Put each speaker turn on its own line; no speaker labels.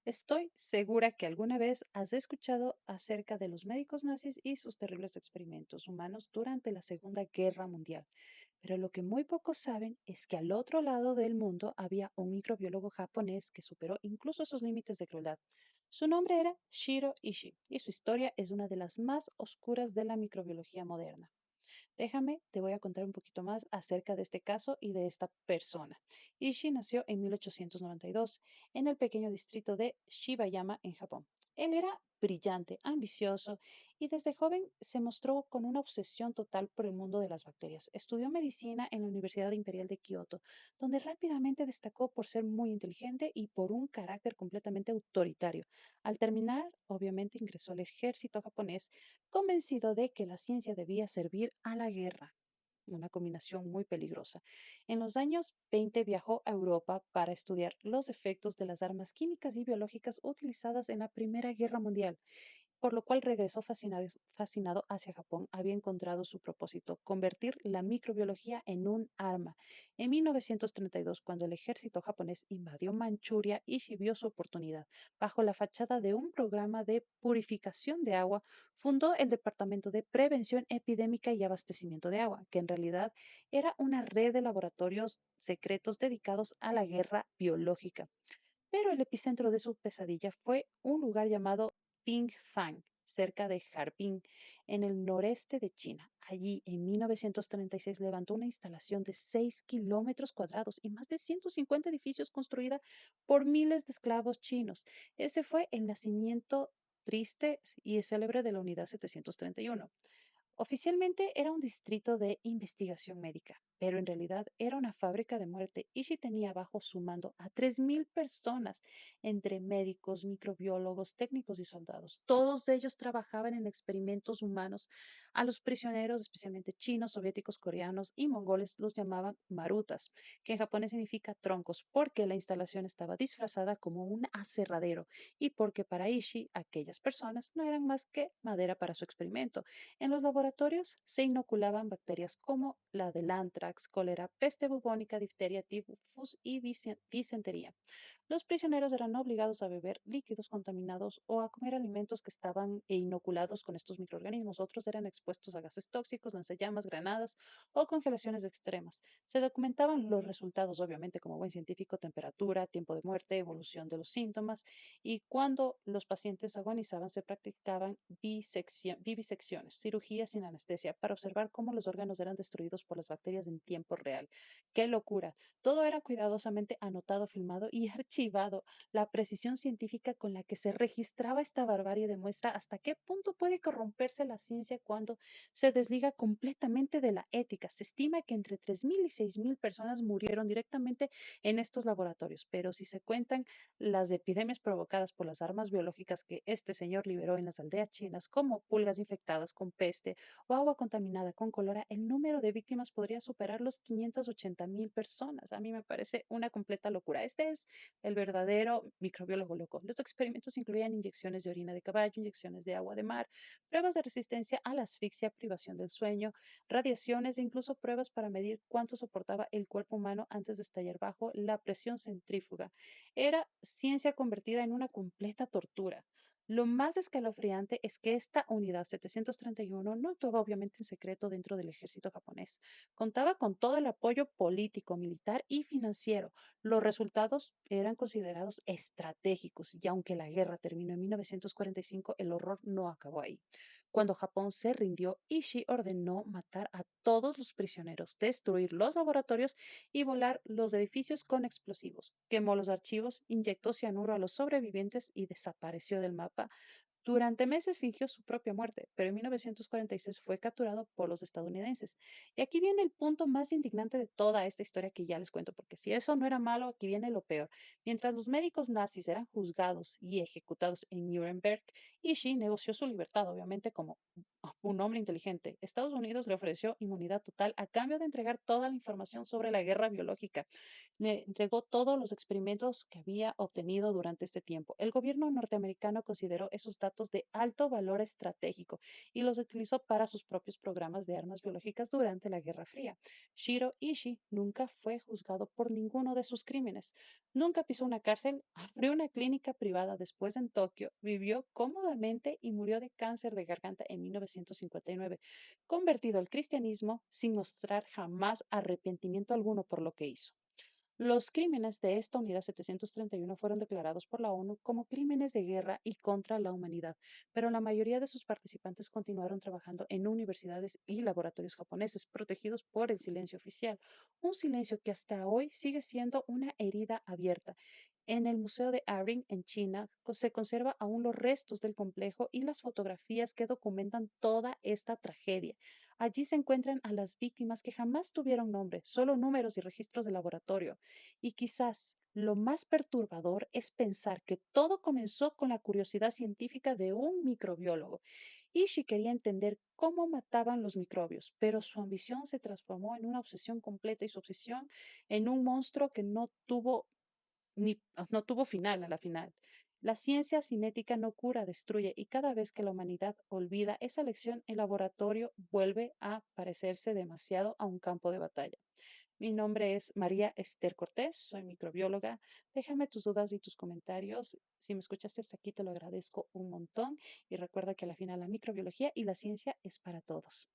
Estoy segura que alguna vez has escuchado acerca de los médicos nazis y sus terribles experimentos humanos durante la Segunda Guerra Mundial, pero lo que muy pocos saben es que al otro lado del mundo había un microbiólogo japonés que superó incluso esos límites de crueldad. Su nombre era Shiro Ishii y su historia es una de las más oscuras de la microbiología moderna. Déjame, te voy a contar un poquito más acerca de este caso y de esta persona. Ishii nació en 1892 en el pequeño distrito de Shibayama, en Japón. Él era brillante, ambicioso y desde joven se mostró con una obsesión total por el mundo de las bacterias. Estudió medicina en la Universidad Imperial de Kioto, donde rápidamente destacó por ser muy inteligente y por un carácter completamente autoritario. Al terminar, obviamente ingresó al ejército japonés convencido de que la ciencia debía servir a la guerra, una combinación muy peligrosa. En los años 20 viajó a Europa para estudiar los efectos de las armas químicas y biológicas utilizadas en la Primera Guerra Mundial, por lo cual regresó fascinado hacia Japón. Había encontrado su propósito, convertir la microbiología en un arma. En 1932, cuando el ejército japonés invadió Manchuria, Ishii vio su oportunidad. Bajo la fachada de un programa de purificación de agua, fundó el Departamento de Prevención Epidémica y Abastecimiento de Agua, que en realidad era una red de laboratorios secretos dedicados a la guerra biológica. Pero el epicentro de su pesadilla fue un lugar llamado Pingfang, cerca de Harbin, en el noreste de China. Allí, en 1936, levantó una instalación de 6 kilómetros cuadrados y más de 150 edificios construida por miles de esclavos chinos. Ese fue el nacimiento triste y célebre de la Unidad 731. Oficialmente era un distrito de investigación médica, pero en realidad era una fábrica de muerte. Ishii tenía bajo su mando a 3.000 personas, entre médicos, microbiólogos, técnicos y soldados. Todos ellos trabajaban en experimentos humanos. A los prisioneros, especialmente chinos, soviéticos, coreanos y mongoles, los llamaban marutas, que en japonés significa troncos, porque la instalación estaba disfrazada como un aserradero y porque para Ishii aquellas personas no eran más que madera para su experimento. En los laboratorios se inoculaban bacterias como la del antrax, cólera, peste bubónica, difteria, tifus y disentería. Los prisioneros eran obligados a beber líquidos contaminados o a comer alimentos que estaban inoculados con estos microorganismos. Otros eran expuestos a gases tóxicos, lanzallamas, granadas o congelaciones extremas. Se documentaban los resultados, obviamente, como buen científico, temperatura, tiempo de muerte, evolución de los síntomas, y cuando los pacientes agonizaban se practicaban vivisecciones, cirugías sin anestesia, para observar cómo los órganos eran destruidos por las bacterias en tiempo real. ¡Qué locura! Todo era cuidadosamente anotado, filmado y archivado. La precisión científica con la que se registraba esta barbarie demuestra hasta qué punto puede corromperse la ciencia cuando se desliga completamente de la ética. Se estima que entre 3.000 y 6.000 personas murieron directamente en estos laboratorios, pero si se cuentan las epidemias provocadas por las armas biológicas que este señor liberó en las aldeas chinas, como pulgas infectadas con peste o agua contaminada con cólera, el número de víctimas podría superar los 580.000 personas. A mí me parece una completa locura. Este es el verdadero microbiólogo loco. Los experimentos incluían inyecciones de orina de caballo, inyecciones de agua de mar, pruebas de resistencia a la asfixia, privación del sueño, radiaciones e incluso pruebas para medir cuánto soportaba el cuerpo humano antes de estallar bajo la presión centrífuga. Era ciencia convertida en una completa tortura. Lo más escalofriante es que esta unidad 731 no actuaba obviamente en secreto dentro del ejército japonés. Contaba con todo el apoyo político, militar y financiero. Los resultados eran considerados estratégicos y aunque la guerra terminó en 1945, el horror no acabó ahí. Cuando Japón se rindió, Ishii ordenó matar a todos los prisioneros, destruir los laboratorios y volar los edificios con explosivos. Quemó los archivos, inyectó cianuro a los sobrevivientes y desapareció del mapa. Durante meses fingió su propia muerte, pero en 1946 fue capturado por los estadounidenses. Y aquí viene el punto más indignante de toda esta historia que ya les cuento, porque si eso no era malo, aquí viene lo peor. Mientras los médicos nazis eran juzgados y ejecutados en Nuremberg, Ishii negoció su libertad, obviamente como un hombre inteligente. Estados Unidos le ofreció inmunidad total a cambio de entregar toda la información sobre la guerra biológica. Le entregó todos los experimentos que había obtenido durante este tiempo. El gobierno norteamericano consideró esos datos de alto valor estratégico y los utilizó para sus propios programas de armas biológicas durante la Guerra Fría. Shiro Ishii nunca fue juzgado por ninguno de sus crímenes. Nunca pisó una cárcel, abrió una clínica privada después en Tokio, vivió cómodamente y murió de cáncer de garganta en 1959, convertido al cristianismo sin mostrar jamás arrepentimiento alguno por lo que hizo. Los crímenes de esta unidad 731 fueron declarados por la ONU como crímenes de guerra y contra la humanidad, pero la mayoría de sus participantes continuaron trabajando en universidades y laboratorios japoneses, protegidos por el silencio oficial, un silencio que hasta hoy sigue siendo una herida abierta. En el Museo de Arling, en China, se conserva aún los restos del complejo y las fotografías que documentan toda esta tragedia. Allí se encuentran a las víctimas que jamás tuvieron nombre, solo números y registros de laboratorio. Y quizás lo más perturbador es pensar que todo comenzó con la curiosidad científica de un microbiólogo. Ishii quería entender cómo mataban los microbios, pero su ambición se transformó en una obsesión completa y su obsesión en un monstruo que no tuvo final a la final. La ciencia cinética no cura, destruye, y cada vez que la humanidad olvida esa lección, el laboratorio vuelve a parecerse demasiado a un campo de batalla. Mi nombre es María Esther Cortés, soy microbióloga. Déjame tus dudas y tus comentarios. Si me escuchaste hasta aquí, te lo agradezco un montón. Y recuerda que al final la microbiología y la ciencia es para todos.